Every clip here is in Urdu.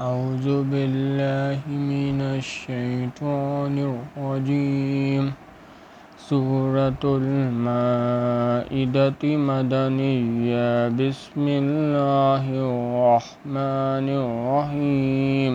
أعوذ بالله من الشيطان الرجيم. سورة المائدة مدنية. بسم الله الرحمن الرحيم.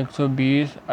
120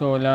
16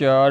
4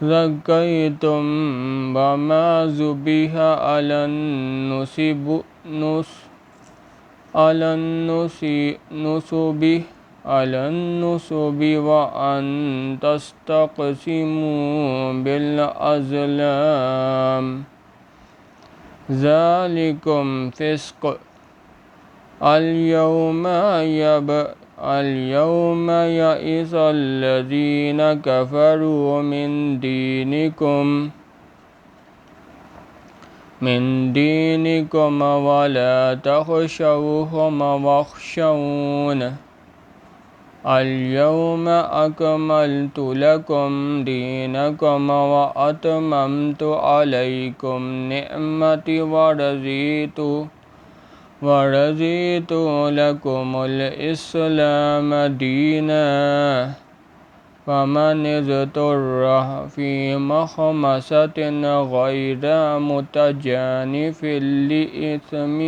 زكيتم وما ذبح على النصب وأن تستقسموا بالأزلام ذلكم فسق اليوم يئس الذين كفروا من دينكم ولا تخشوهم واخشون اليوم أكملت لكم دينكم وأتممت عليكم نعمتي ورضيت لكم الإسلام دينا فمن اضطر في مخمصة غير متجانف لإثم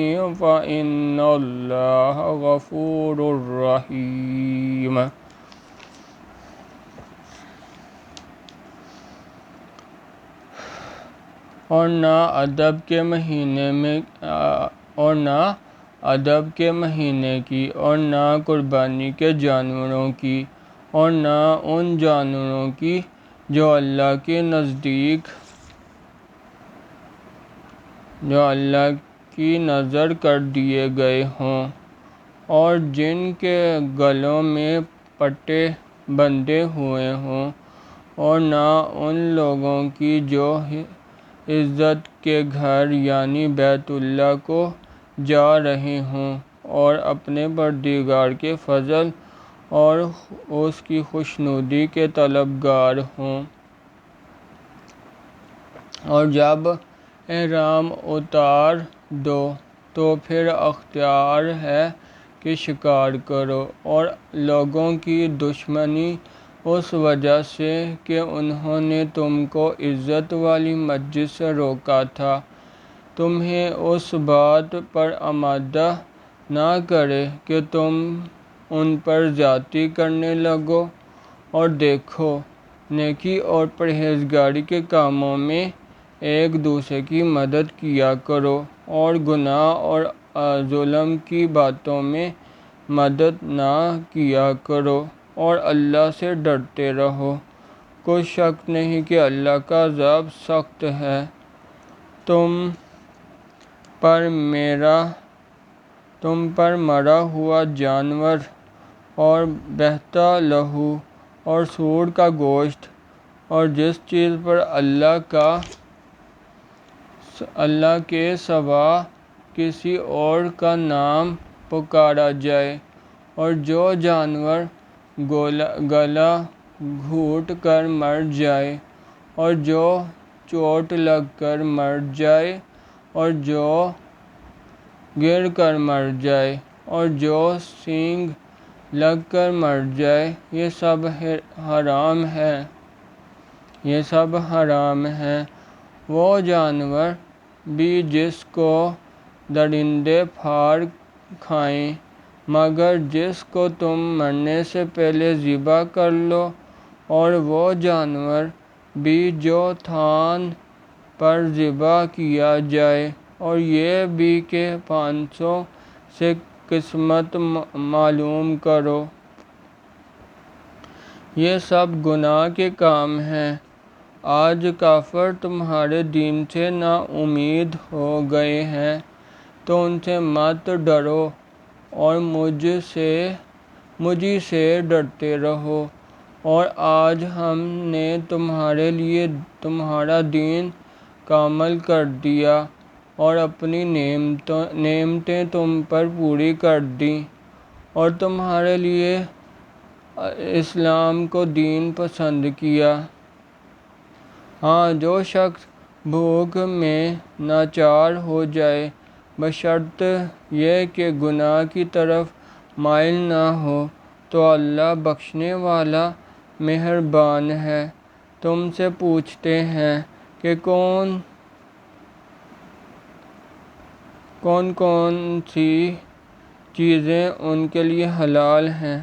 فإن الله غفور رحيم۔ اور نہ ادب کے مہینے کی اور نہ قربانی کے جانوروں کی اور نہ ان جانوروں کی جو اللہ کے نزدیک جو اللہ کی نذر کر دیے گئے ہوں اور جن کے گلوں میں پٹے بندھے ہوئے ہوں، اور نہ ان لوگوں کی جو عزت کے گھر یعنی بیت اللہ کو جا رہے ہوں اور اپنے پروردگار کے فضل اور اس کی خوشنودی کے طلبگار ہوں۔ اور جب احرام اتار دو تو پھر اختیار ہے کہ شکار کرو، اور لوگوں کی دشمنی اس وجہ سے کہ انہوں نے تم کو عزت والی مسجد سے روکا تھا، تمہیں اس بات پر آمادہ نہ کرے کہ تم ان پر زیادتی کرنے لگو۔ اور دیکھو، نیکی اور پرہیزگاری کے کاموں میں ایک دوسرے کی مدد کیا کرو، اور گناہ اور ظلم کی باتوں میں مدد نہ کیا کرو، اور اللہ سے ڈرتے رہو۔ کوئی شک نہیں کہ اللہ کا عذاب سخت ہے۔ تم پر مرا ہوا جانور اور بہتا لہو اور سور کا گوشت اور جس چیز پر اللہ کے سوا کسی اور کا نام پکارا جائے، اور جو جانور گلا گھونٹ کر مر جائے، اور جو چوٹ لگ کر مر جائے، اور جو گر کر مر جائے، اور جو سینگ لگ کر مر جائے، یہ سب حرام ہے۔ وہ جانور بھی جس کو درندے پھاڑ کھائیں، مگر جس کو تم مرنے سے پہلے ذبح کر لو، اور وہ جانور بھی جو تھان پر ذبح کیا جائے، اور یہ بھی کہ 500 سے قسمت معلوم کرو۔ یہ سب گناہ کے کام ہیں۔ آج کافر تمہارے دین سے نا امید ہو گئے ہیں، تو ان سے مت ڈرو اور مجھ سے ڈرتے رہو۔ اور آج ہم نے تمہارے لیے تمہارا دین کامل کر دیا اور اپنی نعمتیں تم پر پوری کر دیں، اور تمہارے لیے اسلام کو دین پسند کیا۔ ہاں، جو شخص بھوک میں لاچار ہو جائے، بشرط یہ کہ گناہ کی طرف مائل نہ ہو، تو اللہ بخشنے والا مہربان ہے۔ تم سے پوچھتے ہیں کہ کون کون سی چیزیں ان کے لیے حلال ہیں۔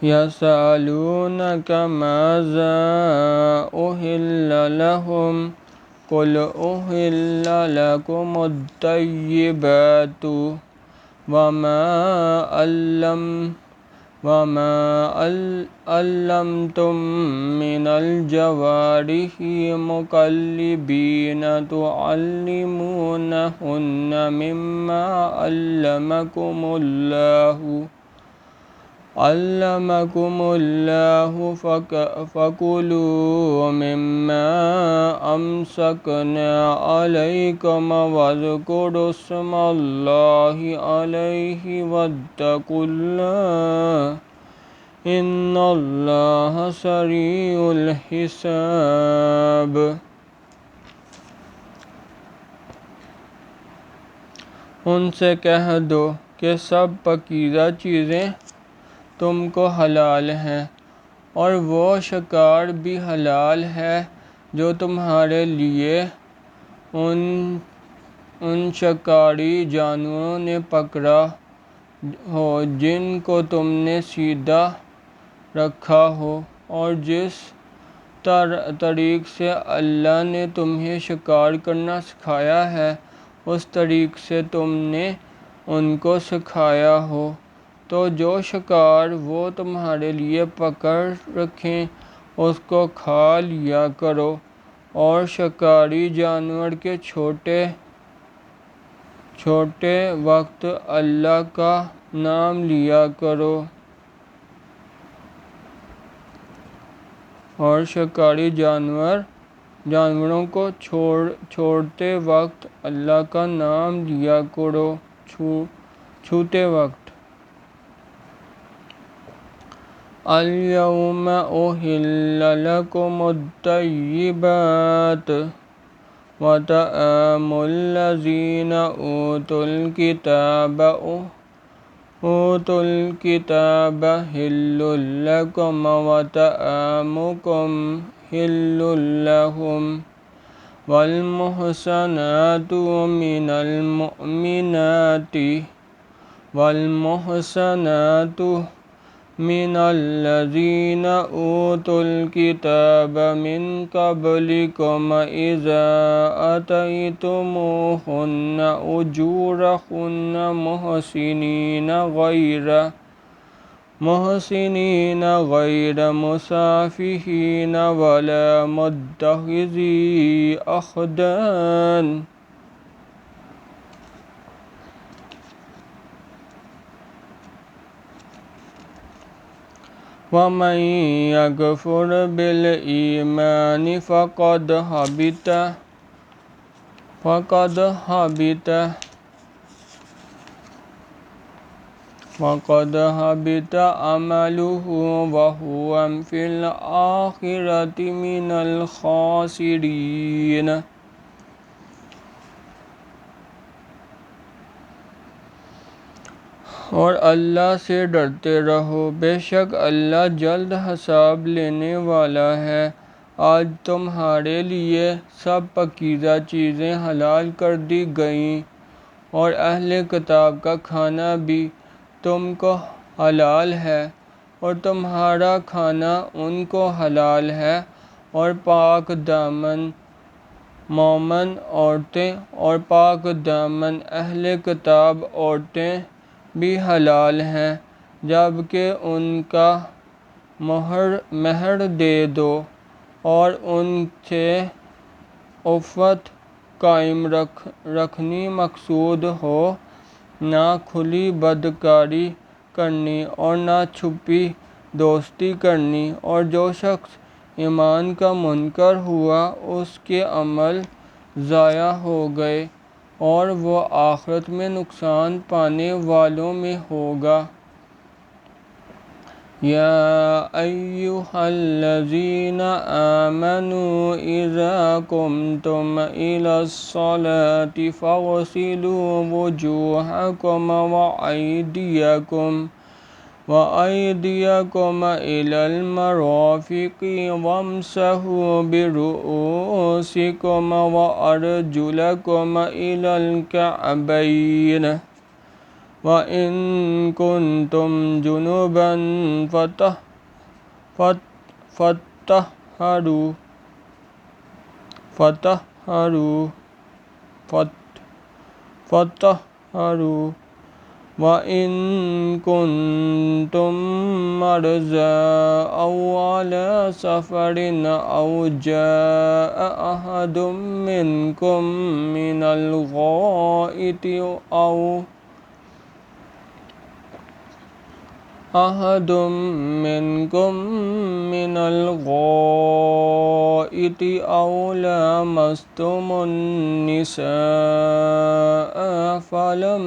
يسألونك ماذا أحل لهم قل أحل لكم الطيبات وما علمتم من الجوارح مكلبين تعلمونهن مما علمكم الله فكلوا مما أمسكنا عليكم واذكروا اسم الله عليه واتقوا الله إن الله سريع الحساب۔ ان سے کہہ دو کہ سب پاکیزہ چیزیں تم کو حلال ہیں، اور وہ شکار بھی حلال ہے جو تمہارے لیے ان شکاری جانوروں نے پکڑا ہو جن کو تم نے سیدھا رکھا ہو، اور جس طریق سے اللہ نے تمہیں شکار کرنا سکھایا ہے اس طریق سے تم نے ان کو سکھایا ہو، تو جو شکار وہ تمہارے لیے پکڑ رکھیں اس کو کھا لیا کرو، اور شکاری جانور کے چھوٹے وقت اللہ کا نام لیا کرو، اور شکاری جانوروں کو چھوڑتے وقت اللہ کا نام لیا کرو، چھوتے وقت۔ اليوم أحل لكم الطيبات وطعام الذين أوتوا الكتاب حل لكم وطعامكم حل لهم والمحصنات من الذين أوتوا الكتاب من قبلكم إذا آتيتموهن أجورهن محسنين غير مسافحين ولا متخذي أخدان ومن يكفر بالإيمان فقد حبط عمله وهو في الآخرة من الخاسرين۔ اور اللہ سے ڈرتے رہو، بے شک اللہ جلد حساب لینے والا ہے۔ آج تمہارے لیے سب پاکیزہ چیزیں حلال کر دی گئیں، اور اہل کتاب کا کھانا بھی تم کو حلال ہے، اور تمہارا کھانا ان کو حلال ہے، اور پاک دامن مومن عورتیں اور پاک دامن اہل کتاب عورتیں بھی حلال ہیں، جبکہ ان کا مہر دے دو اور ان سے الفت قائم رکھنی مقصود ہو، نہ کھلی بدکاری کرنی اور نہ چھپی دوستی کرنی، اور جو شخص ایمان کا منکر ہوا اس کے عمل ضائع ہو گئے اور وہ آخرت میں نقصان پانے والوں میں ہوگا۔ یا ایھا الذین آمنوا اذا قمتم الی الصلاۃ فاغسلوا وجوہکم وأیدیکم الی المرافق وامسحوا برؤوسکم، وارجلکم الی الکعبین، وَإِن كُنتُمْ جُنُبًا فَطَهَّرُوا وَإِن كُنتُم مَّرْضَىٰ أَوْ عَلَىٰ سَفَرٍ أَوْ جَاءَ أَحَدٌ مِّنكُم من الغائط أو لامستم النساء فلم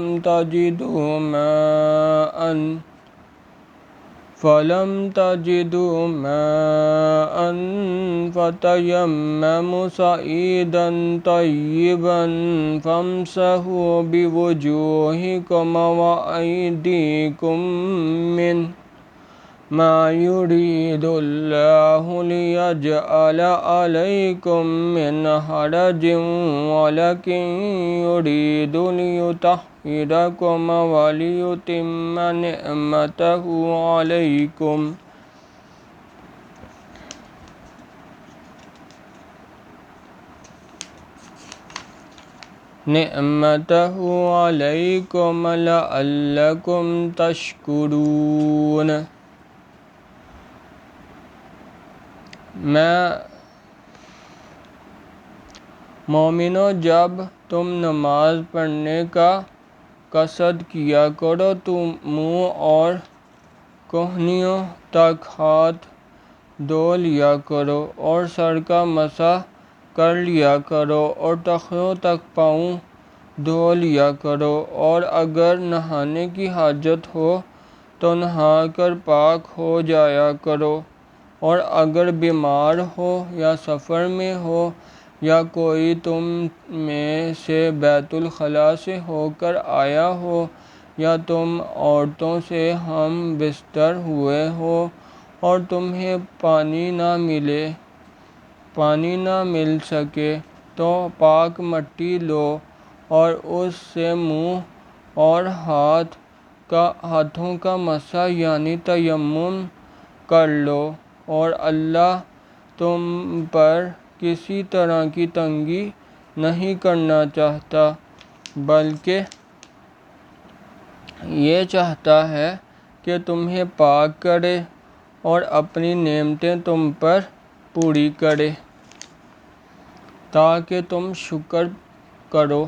تجدوا ماء فتيمموا صعيدا طيبا فامسحوا بوجوهكم وأيديكم منه ما يريد الله ليجعل عليكم من حرج ولكن يريد ليطهركم وليتم نعمته عليكم لعلكم تشكرون۔ مومنو، جب تم نماز پڑھنے کا قصد کیا کرو تو منہ اور کہنیوں تک ہاتھ دھو لیا کرو اور سر کا مسح کر لیا کرو اور ٹخنوں تک پاؤں دھو لیا کرو، اور اگر نہانے کی حاجت ہو تو نہا کر پاک ہو جایا کرو، اور اگر بیمار ہو یا سفر میں ہو یا کوئی تم میں سے بیت الخلاء سے ہو کر آیا ہو یا تم عورتوں سے ہم بستر ہوئے ہو اور تمہیں پانی نہ مل سکے تو پاک مٹی لو اور اس سے منہ اور ہاتھوں کا مسح یعنی تیمم کر لو، اور اللہ تم پر کسی طرح کی تنگی نہیں کرنا چاہتا بلکہ یہ چاہتا ہے کہ تمہیں پاک کرے اور اپنی نعمتیں تم پر پوری کرے تاکہ تم شکر کرو۔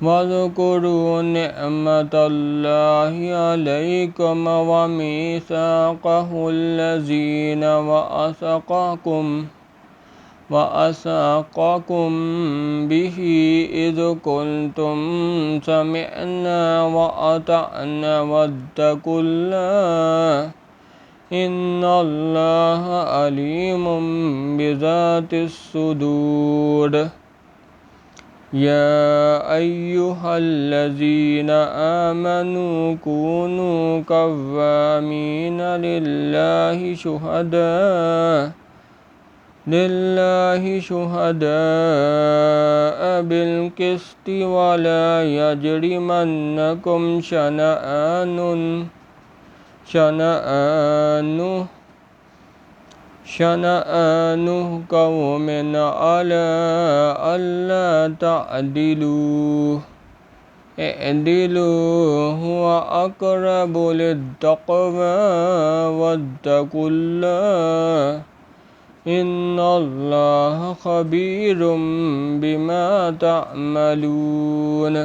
وَاذْكُرُوا نِعْمَتَ اللَّهِ عَلَيْكُمْ وَمِيثَاقَهُ الَّذِي وَأَثَاقَكُم بِهِ إِذْ قُلْتُمْ سَمِعْنَا وَأَطَعْنَا وَاتَّقُوا اللَّهَ إِنَّ اللَّهَ عَلِيمٌ بِذَاتِ الصُّدُورِ۔ يَا أَيُّهَا الَّذِينَ آمَنُوا كُونُوا قَوَّامِينَ لِلَّهِ شُهَدَاءَ بِالْقِسْطِ وَلَا يَجْرِمَنَّكُمْ شَنَآنُ قَوْمٍ عَلَىٰ أَلَّا تَعْدِلُوا اعْدِلُوا هُوَ أَقْرَبُ لِلتَّقْوَىٰ وَاتَّقُوا اللَّهَ إِنَّ اللَّهَ خَبِيرٌ بِمَا تَعْمَلُونَ۔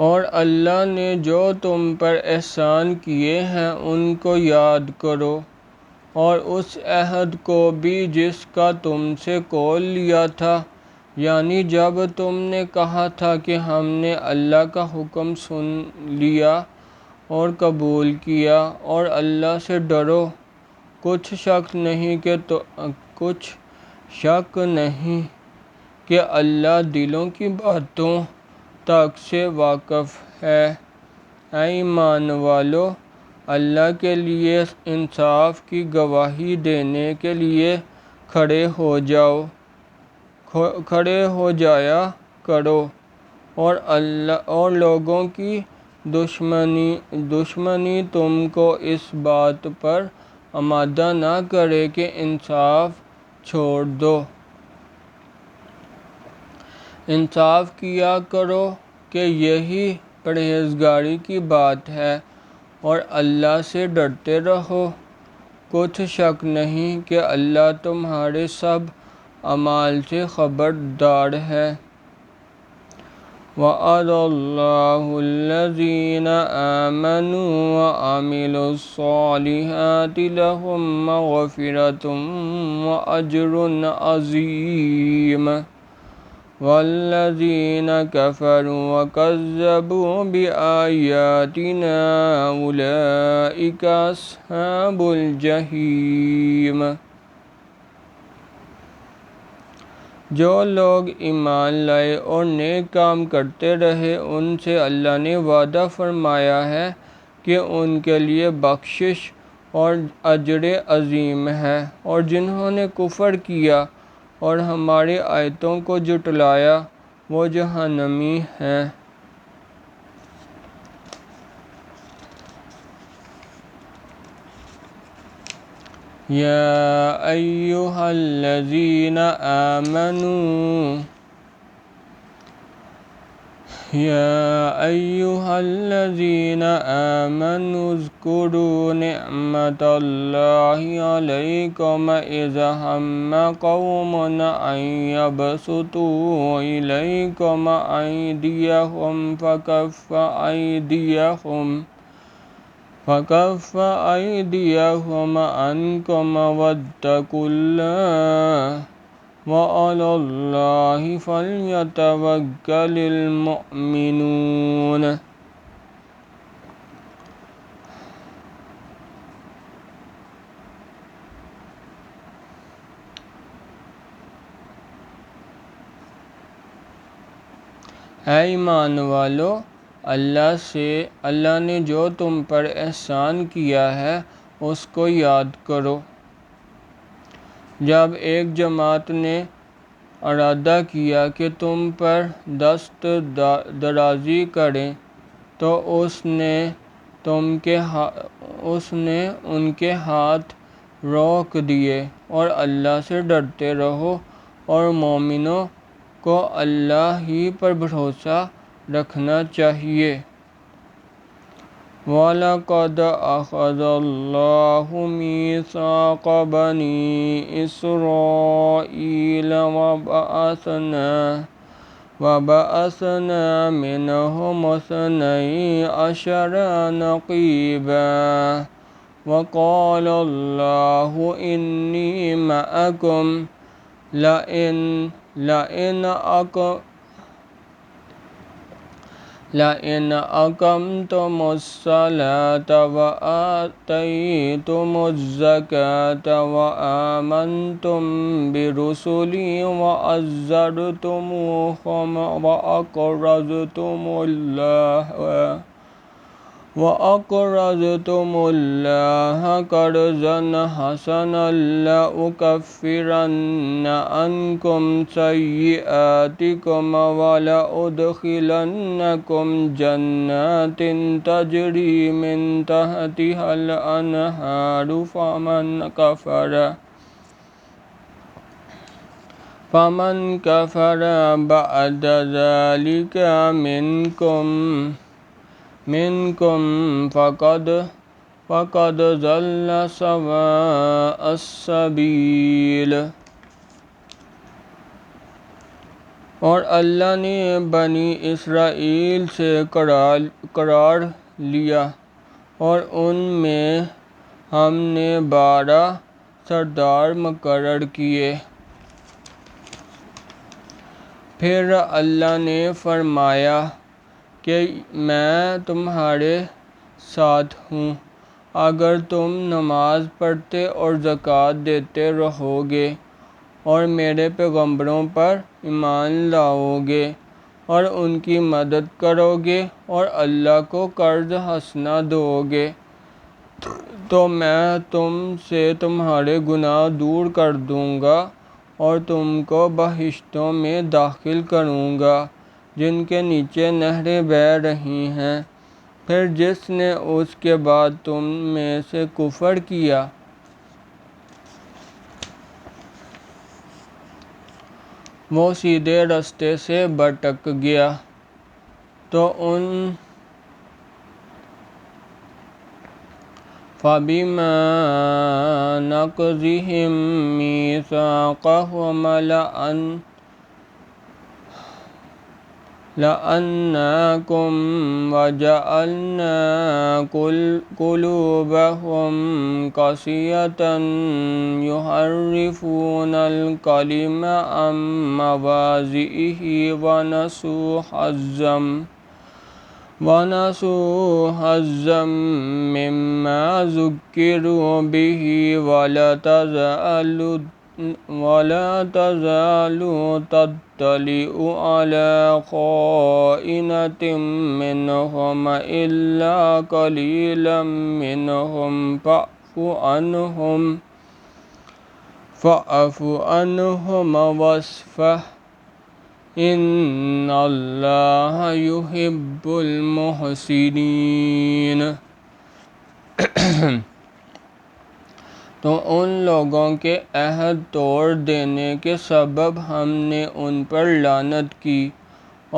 اور اللہ نے جو تم پر احسان کیے ہیں ان کو یاد کرو، اور اس عہد کو بھی جس کا تم سے قول لیا تھا، یعنی جب تم نے کہا تھا کہ ہم نے اللہ کا حکم سن لیا اور قبول کیا، اور اللہ سے ڈرو۔ کچھ شک نہیں کہ اللہ دلوں کی باتوں تک سے واقف ہے۔ اے ایمان والو، اللہ کے لیے انصاف کی گواہی دینے کے لیے کھڑے ہو جایا کرو، اور لوگوں کی دشمنی تم کو اس بات پر آمادہ نہ کرے کہ انصاف چھوڑ دو۔ انصاف کیا کرو کہ یہی پرہیزگاری کی بات ہے، اور اللہ سے ڈرتے رہو۔ کچھ شک نہیں کہ اللہ تمہارے سب اعمال سے خبردار ہے۔ وعد اللہ الذین آمنوا وعملوا الصالحات لهم مغفرۃ واجر عظیم، والذین کفروا وکذبوا بآیاتنا اولئک اصحاب الجحیم۔ جو لوگ ایمان لائے اور نیک کام کرتے رہے ان سے اللہ نے وعدہ فرمایا ہے کہ ان کے لیے بخشش اور اجر عظیم ہے، اور جنہوں نے کفر کیا اور ہماری آیتوں کو جھٹلایا وہ جہنمی ہیں۔ یا ایہا الذین آمنوا اذکروا نعمت اللہ علیکم اذ ہم قوم ان یبسطوا الیکم ایدیہم فکف ایدیہم عنکم واتقوا اللہ وعلی اللہ فلیتوکل المؤمنون۔ اے ایمان والو، اللہ نے جو تم پر احسان کیا ہے اس کو یاد کرو۔ جب ایک جماعت نے ارادہ کیا کہ تم پر دست درازی کریں تو اس نے ان کے ہاتھ روک دیے، اور اللہ سے ڈرتے رہو اور مومنوں کو اللہ ہی پر بھروسہ رکھنا چاہیے۔ وَلَقَدْ أَخَذَ اللَّهُ مِيثَاقَ بَنِي إِسْرَائِيلَ وَبَعَثْنَا مِنْهُمُ اثْنَيْ عَشَرَ نَقِيبًا وَقَالَ اللَّهُ إِنِّي مَعَكُمْ لَئِنْ أَقَمْتُمُ الصَّلَاةَ وَآتَيْتُمُ الزَّكَاةَ وَآمَنْتُمْ بِرُسُلِي وَعَزَّرْتُمُوهُمْ وَأَقْرَضْتُمُ اللَّهَ قَرْضًا حَسَنًا لَأُكَفِّرَنَّ عَنْكُمْ سَيِّئَاتِكُمْ وَلَأُدْخِلَنَّكُمْ جَنَّاتٍ تَجْرِي مِنْ تَحْتِهَا الْأَنْهَارُ فَمَنْ كَفَرَ بَعْدَ ذَلِكَ منكم فقد ضل سواء السبيل۔ اور اللہ نے بنی اسرائیل سے قرار لیا، اور ان میں ہم نے 12 سردار مقرر کیے۔ پھر اللہ نے فرمایا کہ میں تمہارے ساتھ ہوں اگر تم نماز پڑھتے اور زکوٰۃ دیتے رہو گے اور میرے پیغمبروں پر ایمان لاؤ گے اور ان کی مدد کرو گے اور اللہ کو قرض حسنہ دو گے تو میں تم سے تمہارے گناہ دور کر دوں گا اور تم کو بہشتوں میں داخل کروں گا، جن کے نیچے نہریں بہہ رہی ہیں۔ پھر جس نے اس کے بعد تم میں سے کفر کیا وہ سیدھے راستے سے بھٹک گیا، تو ان فَبِمَا نَقْضِهِم مِّيثَاقَهُمْ لَعَنَّاهُمْ وَجَعَلْنَا قُلُوبَهُمْ قَاسِيَةً يُحَرِّفُونَ الْكَلِمَ عَن مَّوَاضِعِهِ وَنَسُوا حَظًّا مِّمَّا ذُكِّرُوا بِهِ وَلَا تَزَالُ تَطَّلِعُ عَلَىٰ خَائِنَةٍ مِّنْهُمْ إِلَّا قَلِيلًا مِّنْهُمْ فَاعْفُ عَنْهُمْ وَاصْفَحْ إِنَّ اللَّهَ يُحِبُّ الْمُحْسِنِينَ۔ تو ان لوگوں کے عہد توڑ دینے کے سبب ہم نے ان پر لعنت کی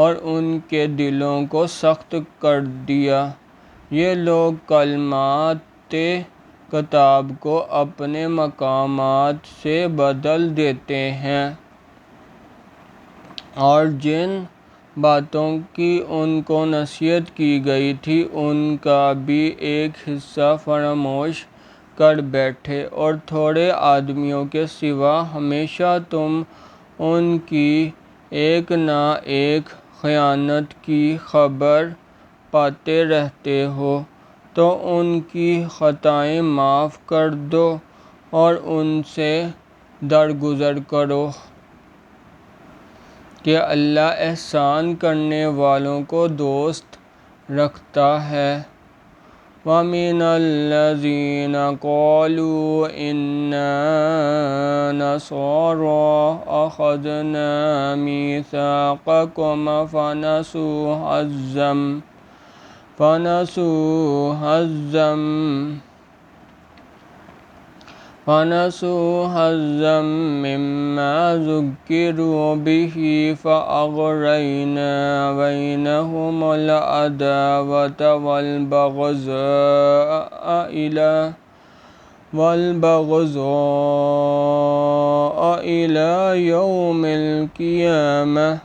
اور ان کے دلوں کو سخت کر دیا۔ یہ لوگ کلمات کتاب کو اپنے مقامات سے بدل دیتے ہیں، اور جن باتوں کی ان کو نصیحت کی گئی تھی ان کا بھی ایک حصہ فراموش کر بیٹھے، اور تھوڑے آدمیوں کے سوا ہمیشہ تم ان کی ایک نہ ایک خیانت کی خبر پاتے رہتے ہو، تو ان کی خطائیں معاف کر دو اور ان سے درگزر کرو کہ اللہ احسان کرنے والوں کو دوست رکھتا ہے۔ وَمِنَ الَّذِينَ قَالُوا إِنَّا نَصَارَىٰ أَخَذْنَا مِيثَاقَكُمْ فَنَسُوا حَظًّا مِّمَّا ذُكِّرُوا بِهِ فَأَغْرَيْنَا بَيْنَهُمُ الْعَدَاوَةَ وَالْبَغْضَاءَ إِلَىٰ يَوْمِ الْقِيَامَةِ ۖ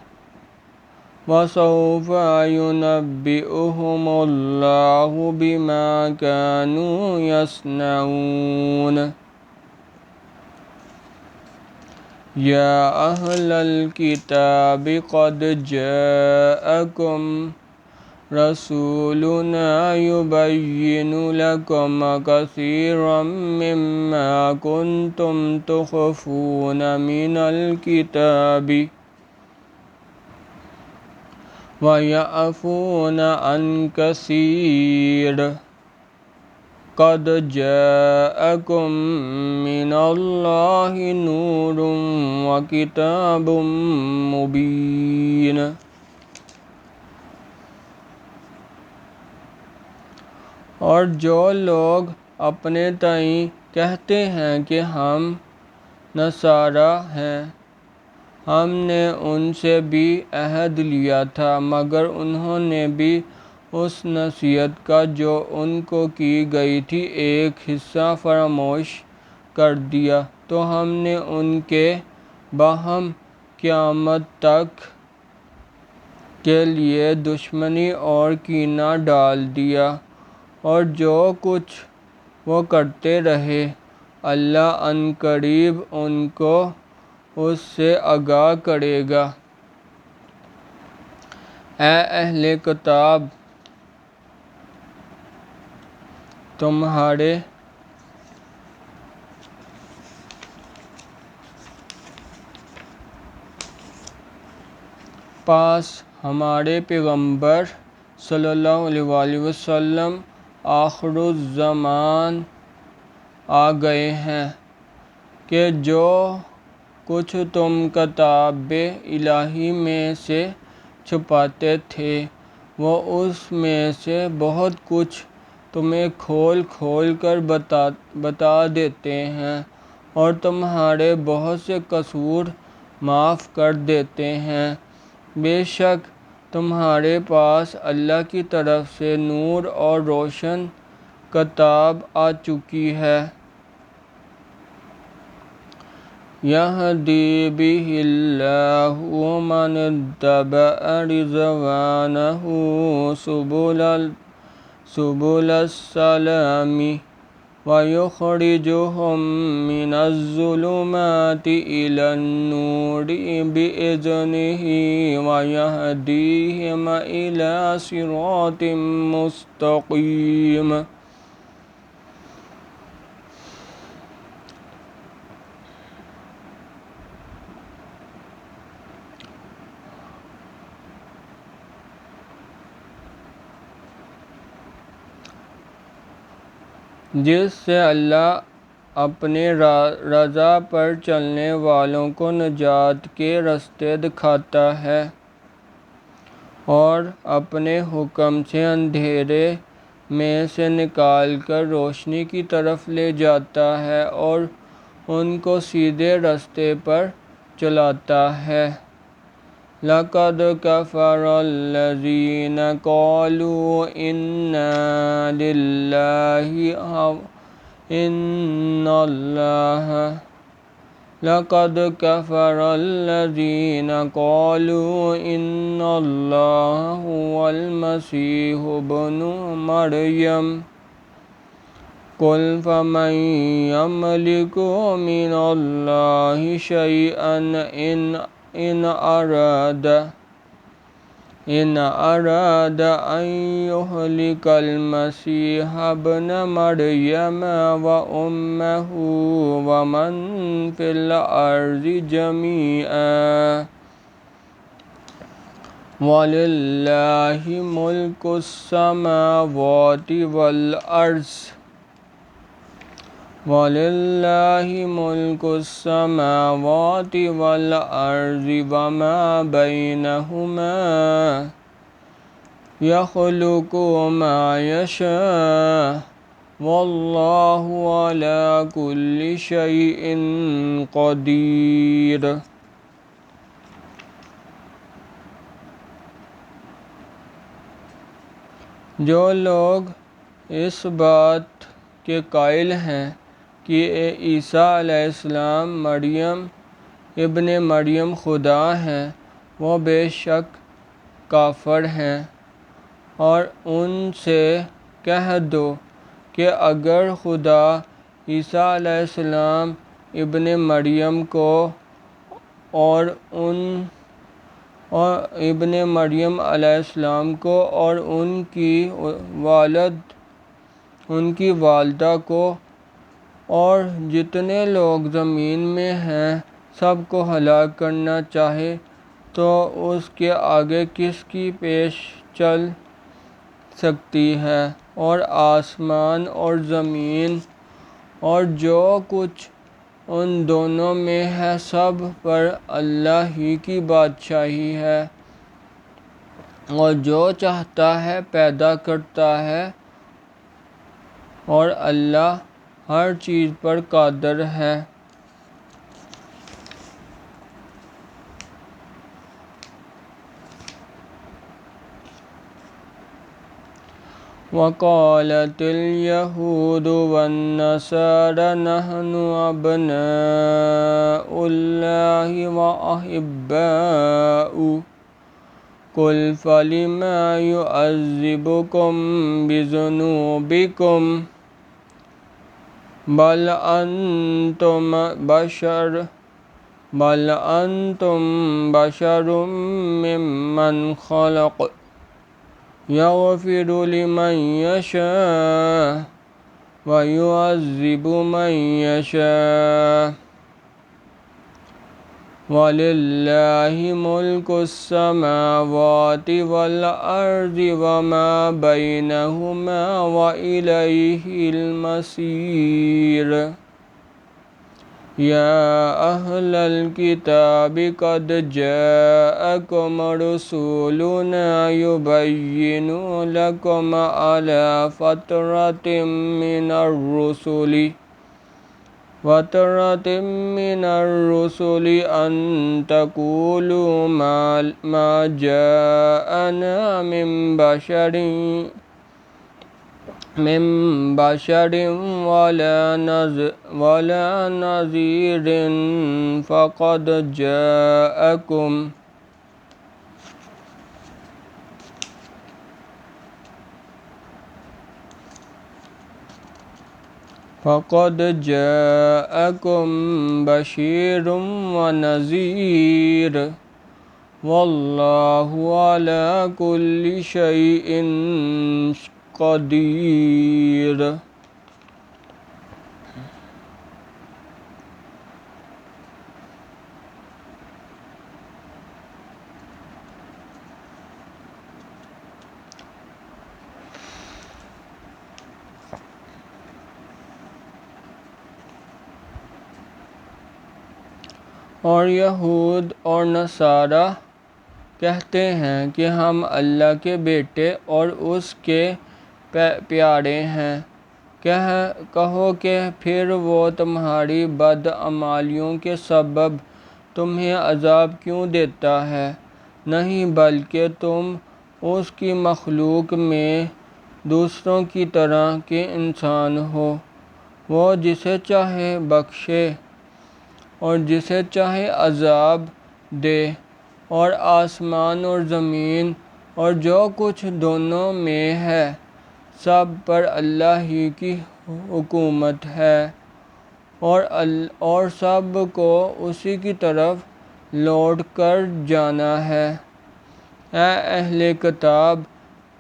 وَسَوْفَ يُنَبِّئُهُمُ اللَّهُ بِمَا كَانُوا يَصْنَعُونَ۔ يَا أَهْلَ الْكِتَابِ قَدْ جَاءَكُمْ رَسُولُنَا يُبَيِّنُ لَكُمْ كَثِيرًا مِّمَّا كُنتُمْ تُخْفُونَ مِنَ الْكِتَابِ وَيَعْفُونَ عَن كَثِيرٍ، قَدْ جَاءَكُم مِّنَ اللَّهِ نُورٌ وَكِتَابٌ مُّبِينٌ۔ اور جو لوگ اپنے تئیں کہتے ہیں کہ ہم نصارہ ہیں، ہم نے ان سے بھی عہد لیا تھا، مگر انہوں نے بھی اس نصیحت کا جو ان کو کی گئی تھی ایک حصہ فراموش کر دیا، تو ہم نے ان کے باہم قیامت تک کے لیے دشمنی اور کینہ ڈال دیا، اور جو کچھ وہ کرتے رہے اللہ عنقریب ان کو اس سے آگاہ کرے گا۔ اے اہل کتاب، تمہارے پاس ہمارے پیغمبر صلی اللہ علیہ وسلم آخر الزمان آ گئے ہیں کہ جو کچھ تم کتاب الہی میں سے چھپاتے تھے، وہ اس میں سے بہت کچھ تمہیں کھول کھول کر بتا دیتے ہیں اور تمہارے بہت سے قصور معاف کر دیتے ہیں۔ بے شک تمہارے پاس اللہ کی طرف سے نور اور روشن کتاب آ چکی ہے۔ یہدی بہ اللہ من اتبع رضوانہ سبل السلام ویخرجہم من الظلمات الی النور بإذنہ ویہدیہم الی صراط مستقیم۔ جس سے اللہ اپنے رضا پر چلنے والوں کو نجات کے رستے دکھاتا ہے اور اپنے حکم سے اندھیرے میں سے نکال کر روشنی کی طرف لے جاتا ہے اور ان کو سیدھے رستے پر چلاتا ہے۔ لَقَدْ كَفَرَ الَّذِينَ قَالُوا إِنَّا لِلَّهِ لَقَدْ كَفَرَ الَّذِينَ قَالُوا إِنَّ اللَّهَ هُوَ الْمَسِيحُ ابْنُ مَرْيَمَ قُلْ فَمَنْ يَمْلِكُ مِنَ اللَّهِ شَيْئًا إن أراد أن يهلك المسيح ابن مريم وأمه ومن في الأرض جميعا ولله ملك السماوات والأرض وما بينهما يخلق ما يشاء والله على كل شيء قدير۔ جو لوگ اس بات کے قائل ہیں کہ عیسیٰ علیہ السلام ابن مریم خدا ہیں، وہ بے شک کافر ہیں، اور ان سے کہہ دو کہ اگر خدا عیسیٰ علیہ السلام ابن مریم کو اور ان کی والدہ کو اور جتنے لوگ زمین میں ہیں سب کو ہلاک کرنا چاہے تو اس کے آگے کس کی پیش چل سکتی ہے؟ اور آسمان اور زمین اور جو کچھ ان دونوں میں ہے سب پر اللہ ہی کی بادشاہی ہے، اور جو چاہتا ہے پیدا کرتا ہے، اور اللہ ہر چیز پر قادر ہے۔ وقالت اليهود والنصارى نحن أبناء الله وأحباؤه قل فلم يعذبكم بذنوبكم بل أنتم بشر ممن خلق يغفر لمن يشاء ويعذب من يشاء وَلِلَّهِ مُلْكُ السَّمَاوَاتِ وَالْأَرْضِ وَمَا بَيْنَهُمَا وَإِلَيْهِ الْمَصِيرُ۔ یا اہل الکتاب قد جاءکم رسولنا یبین لکم علی فترۃ من الرسل ان تقولوا ما جاءنا من بشر ولا نذير فقد جاءكم بشير ونذير والله على كل شيء قدیر۔ اور یہود اور نصارہ کہتے ہیں کہ ہم اللہ کے بیٹے اور اس کے پیارے ہیں۔ کہو کہ پھر وہ تمہاری بدعمالیوں کے سبب تمہیں عذاب کیوں دیتا ہے؟ نہیں بلکہ تم اس کی مخلوق میں دوسروں کی طرح کے انسان ہو۔ وہ جسے چاہے بخشے اور جسے چاہے عذاب دے، اور آسمان اور زمین اور جو کچھ دونوں میں ہے سب پر اللہ ہی کی حکومت ہے، اور سب کو اسی کی طرف لوٹ کر جانا ہے۔ اے اہل کتاب،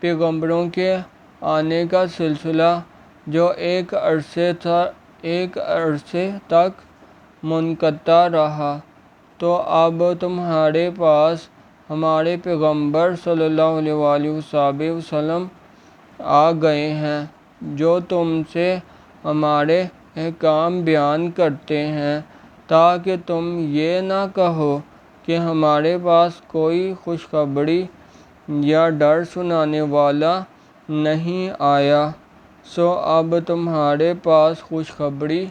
پیغمبروں کے آنے کا سلسلہ جو ایک عرصے تک منقطع رہا، تو اب تمہارے پاس ہمارے پیغمبر صلی اللہ علیہ وآلہ وسلم آ گئے ہیں، جو تم سے ہمارے احکام بیان کرتے ہیں، تاکہ تم یہ نہ کہو کہ ہمارے پاس کوئی خوشخبری یا ڈر سنانے والا نہیں آیا۔ سو اب تمہارے پاس خوشخبری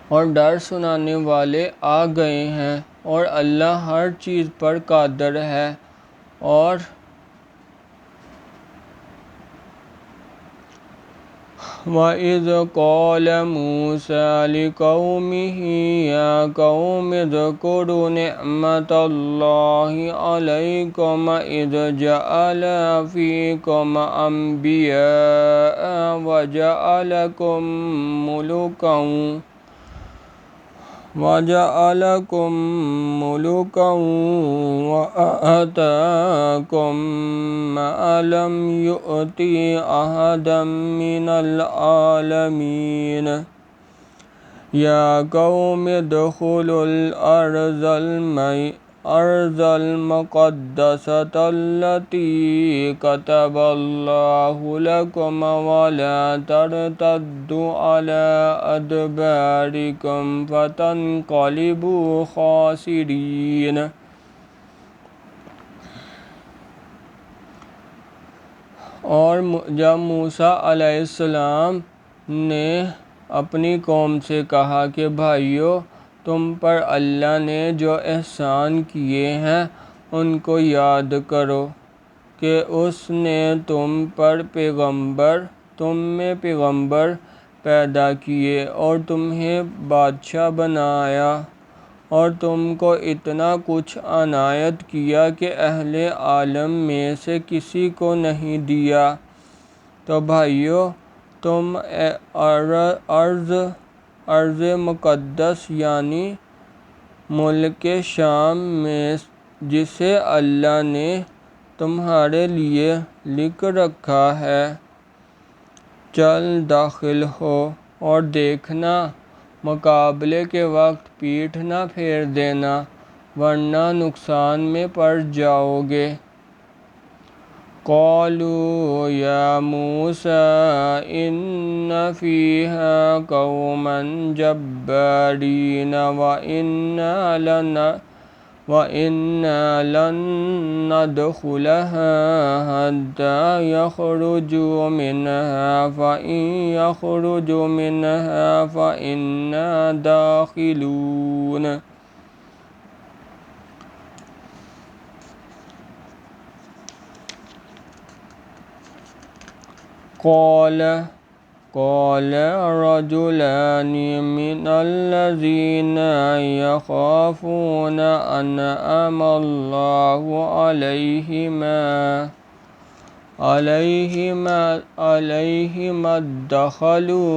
اور ڈر سنانے والے آ گئے ہیں، اور اللہ ہر چیز پر قادر ہے۔ اور وَإِذْ قَالَ مُوسَىٰ لِقَوْمِهِ يَا قَوْمِ اذْكُرُوا نِعْمَةَ اللَّهِ عَلَيْكُمْ إِذْ جَعَلَ فِيكُمْ أَنْبِيَاءَ وَجَعَلَكُمْ مُلُوكًا وَآتَاكُمْ مَا لَمْ يُؤْتِ أَحَدًا مِّنَ الْعَالَمِينَ يَا قَوْمِ ادْخُلُوا الْأَرْضَ الْمُقَدَّسَةَ الَّتِي كَتَبَ اللَّهُ لَكُمْ وَلَا تَرْتَدُّوا عَلَىٰ أَدْبَارِكُمْ فَتَنقَلِبُوا خَاسِرِينَ۔ اور جب موسیٰ علیہ السلام نے اپنی قوم سے کہا کہ بھائیو، تم پر اللہ نے جو احسان کیے ہیں ان کو یاد کرو کہ اس نے تم میں پیغمبر پیدا کیے اور تمہیں بادشاہ بنایا، اور تم کو اتنا کچھ عنایت کیا کہ اہل عالم میں سے کسی کو نہیں دیا۔ تو بھائیو، تم ارض مقدس یعنی ملک شام میں جسے اللہ نے تمہارے لیے لکھ رکھا ہے، چل داخل ہو، اور دیکھنا مقابلے کے وقت پیٹھ نہ پھیر دینا، ورنہ نقصان میں پڑ جاؤ گے۔ قالوا يا موسى إن فيها قوما جبارين وإنا لن ندخلها حتى يخرجوا منها فإن يخرجوا منها فإنا داخلون قال رجلان من الذين يخافون أنعم الله عليهم ادخلوا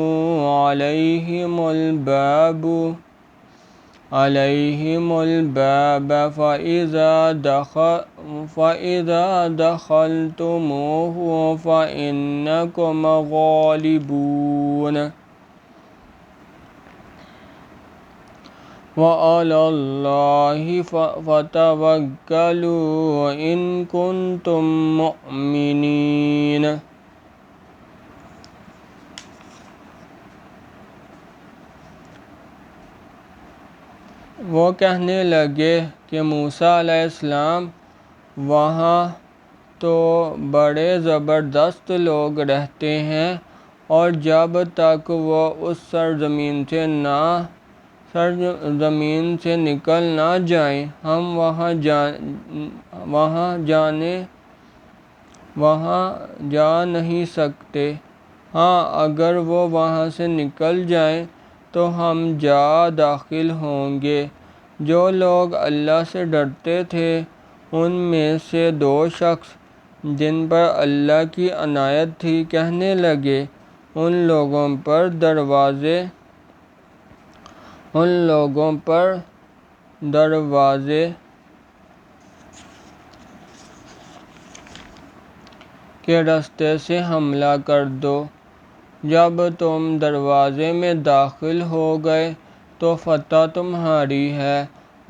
عليهم الباب فإذا دخلتموه فإنكم غالبون وعلى الله فتوكلوا إن كنتم مؤمنين۔ وہ کہنے لگے کہ موسیٰ علیہ السلام وہاں تو بڑے زبردست لوگ رہتے ہیں، اور جب تک وہ اس سرزمین سے نکل نہ جائیں ہم وہاں جا نہیں سکتے۔ ہاں اگر وہ وہاں سے نکل جائیں تو ہم جا داخل ہوں گے۔ جو لوگ اللہ سے ڈرتے تھے ان میں سے دو شخص جن پر اللہ کی عنایت تھی کہنے لگے، ان لوگوں پر دروازے کے راستے سے حملہ کر دو۔ جب تم دروازے میں داخل ہو گئے تو فتح تمہاری ہے،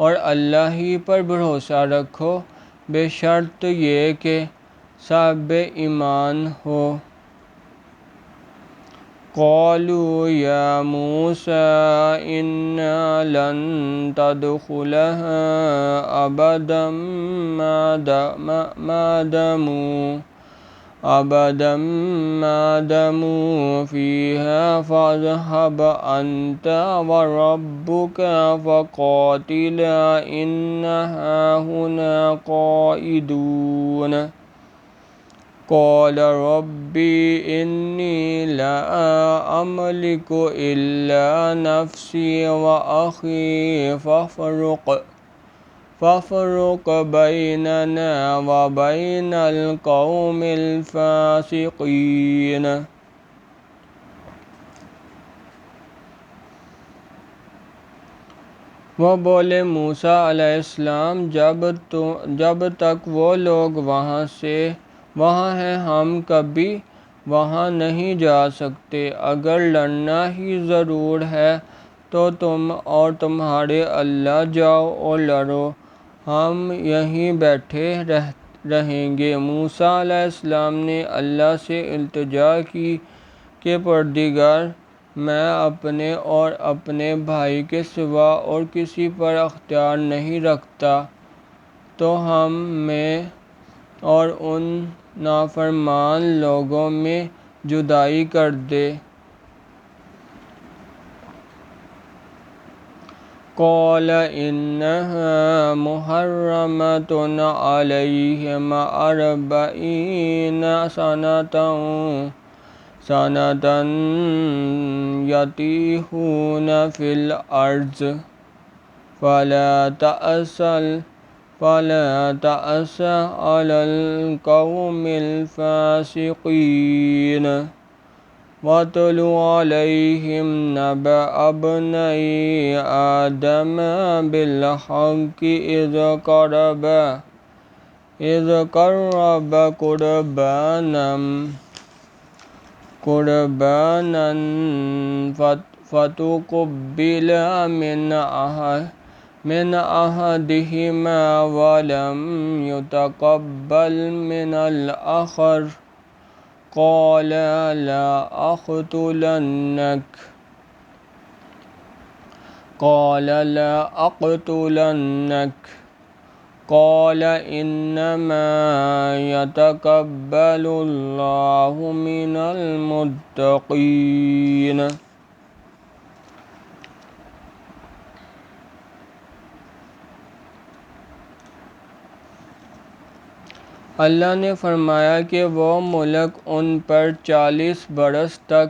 اور اللہ ہی پر بھروسہ رکھو، بے شرط یہ کہ صاحب ایمان ہو۔ قالوا يا موسى إنا لن تدخلها أبدا ما داموا فيها فاذهب أنت وربك فقاتلا إننا هنا قاعدون۔ قال ربي إني لا أملك إلا نفسي وأخي فافرق بيننا وبين القوم الفاسقين۔ وہ بولے موسیٰ علیہ السلام جب تک وہ لوگ وہاں ہیں ہم کبھی وہاں نہیں جا سکتے۔ اگر لڑنا ہی ضرور ہے تو تم اور تمہارے اللہ جاؤ اور لڑو، ہم یہیں بیٹھے رہیں گے۔ موسیٰ علیہ السلام نے اللہ سے التجا کی کہ پروردگار، میں اپنے اور اپنے بھائی کے سوا اور کسی پر اختیار نہیں رکھتا، تو ہم میں اور ان نافرمان لوگوں میں جدائی کر دے۔ قال إنها محرمة عليهم 40 سنة يتيهون في الأرض فلا تأس على القوم الفاسقين۔ واتل عليهم نبأ ابني آدم بالحق إذ قربا قربانا فتقبل من أحدهما ولم يتقبل من الآخر قال لا أقتلنك قال إنما يتقبل الله من المتقين۔ اللہ نے فرمایا کہ وہ ملک ان پر 40 برس تک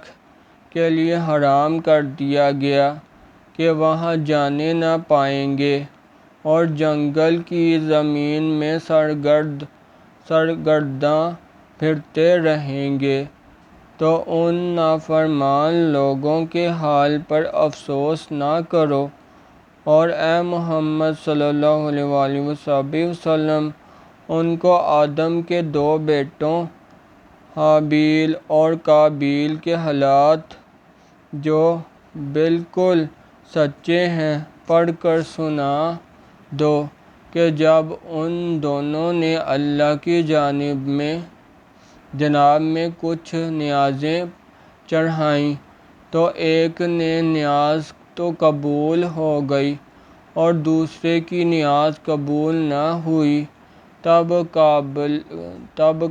کے لیے حرام کر دیا گیا کہ وہاں جانے نہ پائیں گے، اور جنگل کی زمین میں سرگرداں پھرتے رہیں گے۔ تو ان نافرمان لوگوں کے حال پر افسوس نہ کرو، اور اے محمد صلی اللہ علیہ وآلہ وسلم ان کو آدم کے 2 بیٹوں حابیل اور قابیل کے حالات جو بالکل سچے ہیں پڑھ کر سنا دو کہ جب ان دونوں نے اللہ کی جناب میں کچھ نیازیں چڑھائیں تو ایک نے نیاز تو قبول ہو گئی اور دوسرے کی نیاز قبول نہ ہوئی۔ تب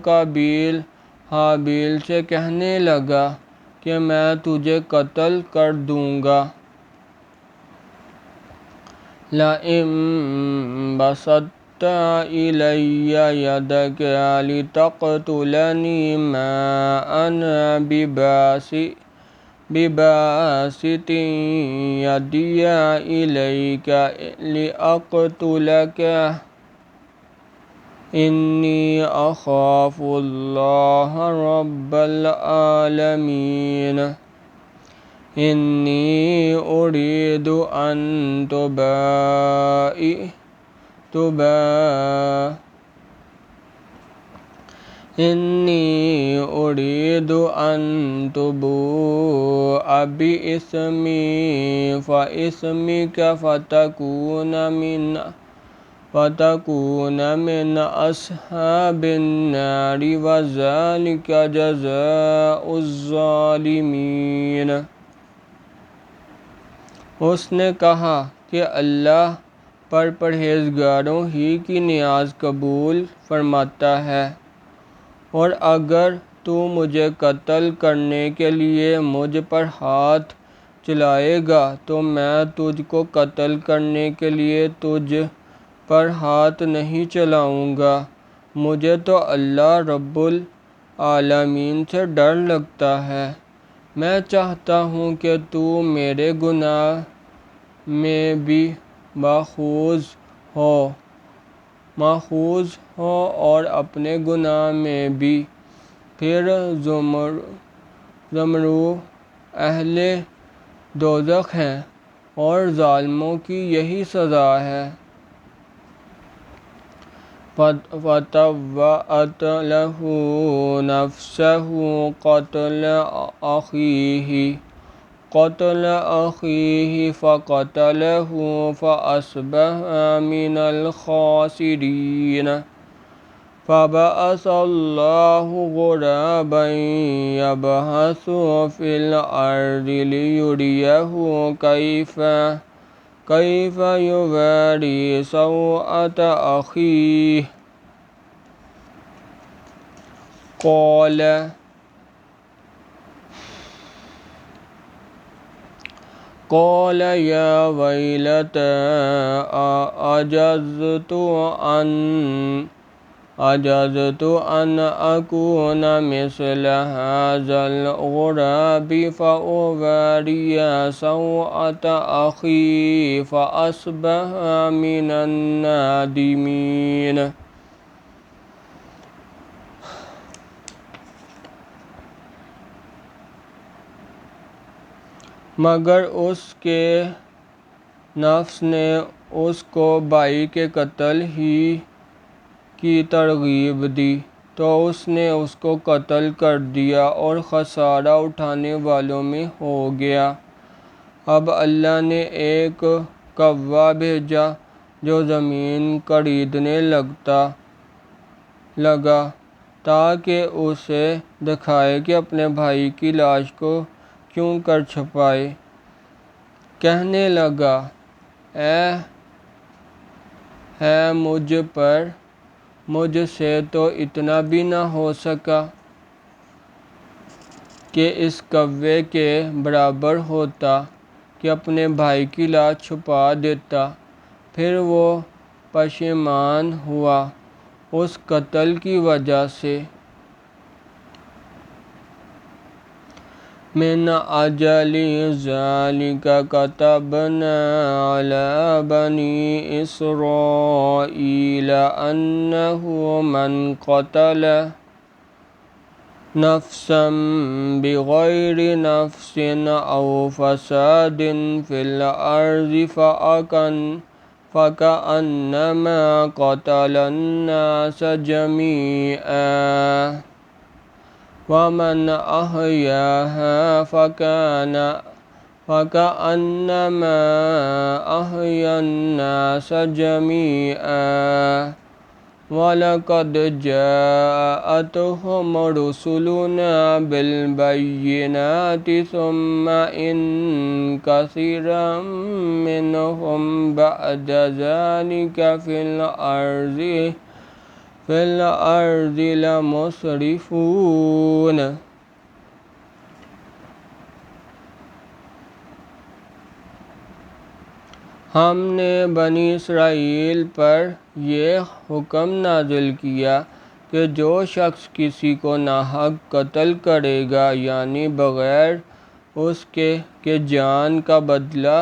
قابیل حابیل سے کہنے لگا کہ میں تجھے قتل کر دوں گا۔ لئن بسطت إلي يدك لتقتلني ما أنا بباسط يدي إليك لأقتلك إني أخاف الله رب العالمين إني أريد أن تبوء بإثمي فإثمك فتكون من أصحاب النار وذلك جزاء الظالمين۔ اس نے کہا کہ اللہ پر پرہیزگاروں ہی کی نیاز قبول فرماتا ہے، اور اگر تو مجھے قتل کرنے کے لیے مجھ پر ہاتھ چلائے گا تو میں تجھ کو قتل کرنے کے لیے تجھ پر ہاتھ نہیں چلاؤں گا۔ مجھے تو اللہ رب العالمین سے ڈر لگتا ہے۔ میں چاہتا ہوں کہ تو میرے گناہ میں بھی ماخوذ ہو اور اپنے گناہ میں بھی۔ پھر زمرو اہل دوزخ ہیں اور ظالموں کی یہی سزا ہے۔ فطوعت له نفسه قتل أخيه فقتله فأصبح من الخاسرين۔ فبعث الله غرابا يبحث في الأرض ليريه كيف يواري سوءة أخيه قال يا ويلتى أعجزت أن أكون مثل هذا الغراب فأواري سوءة أخي فأصبح من النادمين۔ مگر اس کے نفس نے اس کو بھائی کے قتل ہی کی ترغیب دی تو اس نے اس کو قتل کر دیا اور خسارہ اٹھانے والوں میں ہو گیا۔ اب اللہ نے ایک کوا بھیجا جو زمین کریدنے لگا تاکہ اسے دکھائے کہ اپنے بھائی کی لاش کو کیوں کر چھپائے۔ کہنے لگا ہے مجھ پر، مجھ سے تو اتنا بھی نہ ہو سکا کہ اس کوے کے برابر ہوتا کہ اپنے بھائی کی لاش چھپا دیتا۔ پھر وہ پشیمان ہوا اس قتل کی وجہ سے۔ من اجل ذلک كتبنا على بني اسرائیل انه من قتل نفسا بغیر نفس او فساد في الارض فكأنما قتل الناس جميعا ومن أحياها فكأنما أحيا الناس جميعا وَلَقَدْ جَاءَتْهُمْ رُسُلُنَا بِالْبَيِّنَاتِ ثُمَّ إِنَّ كَثِيرًا مِّنْهُمْ بَعْدَ ذَلِكَ فِي الْأَرْضِ لَمُسْرِفُونَ۔ ہم نے بنی اسرائیل پر یہ حکم نازل کیا کہ جو شخص کسی کو ناحق قتل کرے گا یعنی بغیر اس کے کہ جان کا بدلہ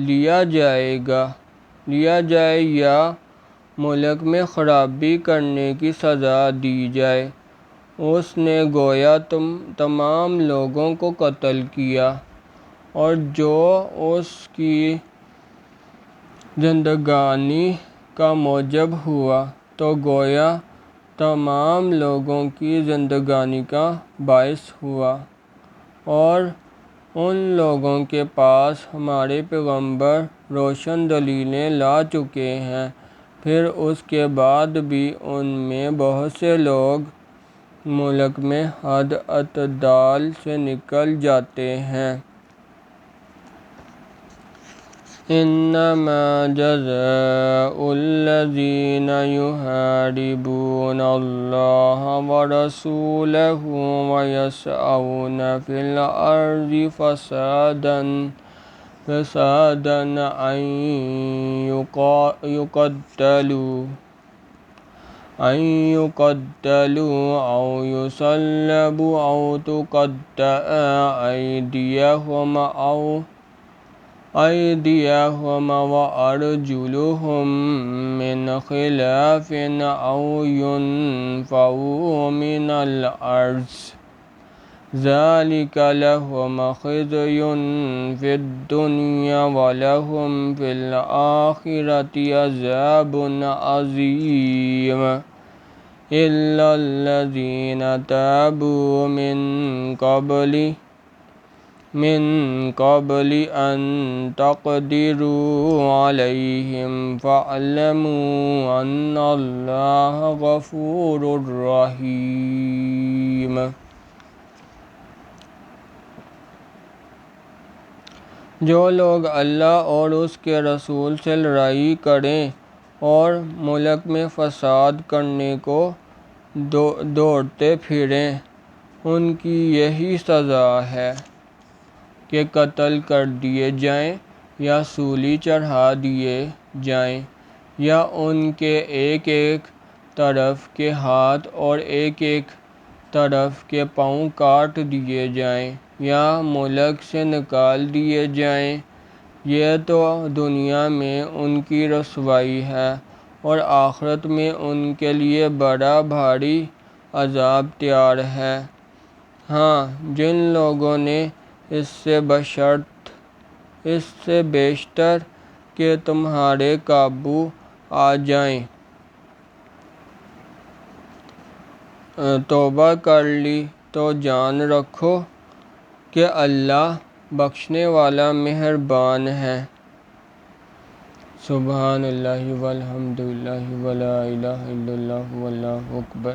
لیا جائے یا ملک میں خرابی کرنے کی سزا دی جائے، اس نے گویا تمام لوگوں کو قتل کیا، اور جو اس کی زندگانی کا موجب ہوا تو گویا تمام لوگوں کی زندگانی کا باعث ہوا۔ اور ان لوگوں کے پاس ہمارے پیغمبر روشن دلیلیں لا چکے ہیں، پھر اس کے بعد بھی ان میں بہت سے لوگ ملک میں حد اعتدال سے نکل جاتے ہیں۔ انما جزاء الذین یحاربون اللہ ورسولہ ویسعون فی الارض فسادا ان يقتلوا او يصلبوا او تقطع أيديهم وأرجلهم من خلاف أو ينفوا من الأرض ذلك لهم خزي في الدنيا ولهم في الآخرة عذاب عظيم إلا الذين تابوا من قبل أن تقدروا عليهم فاعلموا أن الله غفور رحيم۔ جو لوگ اللہ اور اس کے رسول سے لڑائی کریں اور ملک میں فساد کرنے کو دوڑتے پھریں، ان کی یہی سزا ہے کہ قتل کر دیے جائیں یا سولی چڑھا دیے جائیں، یا ان کے ایک ایک طرف کے ہاتھ اور ایک ایک طرف کے پاؤں کاٹ دیے جائیں یا ملک سے نکال دیے جائیں۔ یہ تو دنیا میں ان کی رسوائی ہے، اور آخرت میں ان کے لیے بڑا بھاری عذاب تیار ہے۔ ہاں، جن لوگوں نے اس سے بیشتر کہ تمہارے قابو آ جائیں توبہ کر لی تو جان رکھو کہ اللہ بخشنے والا مہربان ہے۔ سبحان اللہ والحمد للہ ولا الہ الا اللہ واللہ اکبر۔